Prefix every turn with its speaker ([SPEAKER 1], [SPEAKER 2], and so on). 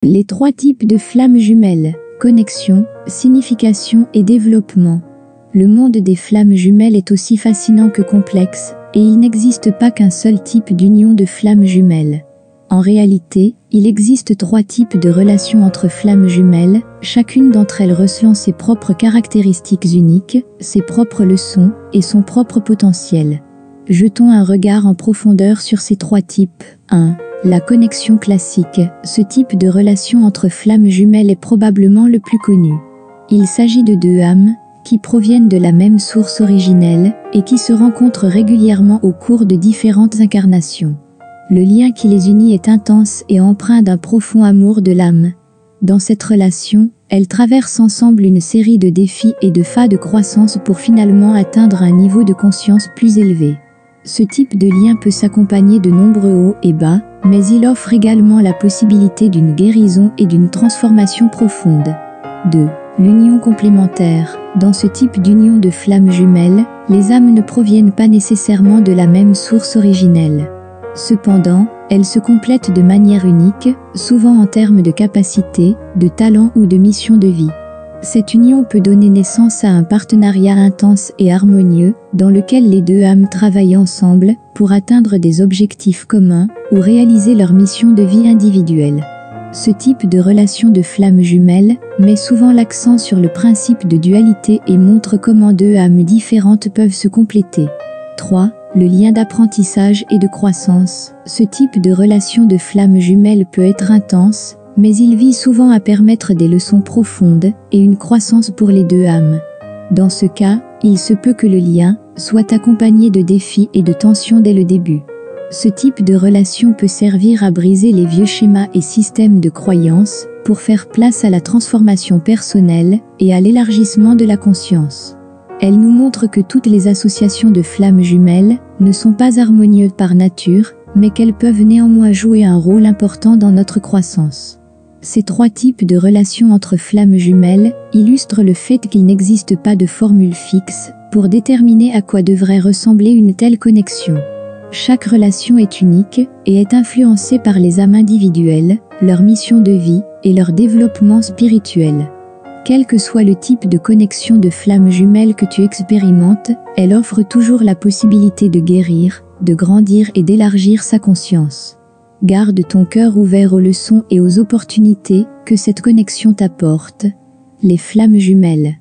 [SPEAKER 1] Les 3 types de flammes jumelles: connexion, signification et développement. Le monde des flammes jumelles est aussi fascinant que complexe, et il n'existe pas qu'un seul type d'union de flammes jumelles. En réalité, il existe 3 types de relations entre flammes jumelles, chacune d'entre elles recelant ses propres caractéristiques uniques, ses propres leçons et son propre potentiel. Jetons un regard en profondeur sur ces 3 types. 1. La connexion classique. Ce type de relation entre flammes jumelles est probablement le plus connu. Il s'agit de 2 âmes qui proviennent de la même source originelle et qui se rencontrent régulièrement au cours de différentes incarnations. Le lien qui les unit est intense et empreint d'un profond amour de l'âme. Dans cette relation, elles traversent ensemble une série de défis et de phases de croissance pour finalement atteindre un niveau de conscience plus élevé. Ce type de lien peut s'accompagner de nombreux hauts et bas, mais il offre également la possibilité d'une guérison et d'une transformation profonde. 2. L'union complémentaire. Dans ce type d'union de flammes jumelles, les âmes ne proviennent pas nécessairement de la même source originelle. Cependant, elles se complètent de manière unique, souvent en termes de capacité, de talent ou de mission de vie. Cette union peut donner naissance à un partenariat intense et harmonieux, dans lequel les 2 âmes travaillent ensemble pour atteindre des objectifs communs ou réaliser leur mission de vie individuelle. Ce type de relation de flammes jumelles met souvent l'accent sur le principe de dualité et montre comment 2 âmes différentes peuvent se compléter. 3. Le lien d'apprentissage et de croissance. Ce type de relation de flammes jumelles peut être intense, mais il vise souvent à permettre des leçons profondes et une croissance pour les 2 âmes. Dans ce cas, il se peut que le lien soit accompagné de défis et de tensions dès le début. Ce type de relation peut servir à briser les vieux schémas et systèmes de croyances pour faire place à la transformation personnelle et à l'élargissement de la conscience. Elle nous montre que toutes les associations de flammes jumelles ne sont pas harmonieuses par nature, mais qu'elles peuvent néanmoins jouer un rôle important dans notre croissance. Ces 3 types de relations entre flammes jumelles illustrent le fait qu'il n'existe pas de formule fixe pour déterminer à quoi devrait ressembler une telle connexion. Chaque relation est unique et est influencée par les âmes individuelles, leur mission de vie et leur développement spirituel. Quel que soit le type de connexion de flammes jumelles que tu expérimentes, elle offre toujours la possibilité de guérir, de grandir et d'élargir sa conscience. Garde ton cœur ouvert aux leçons et aux opportunités que cette connexion t'apporte. Les flammes jumelles.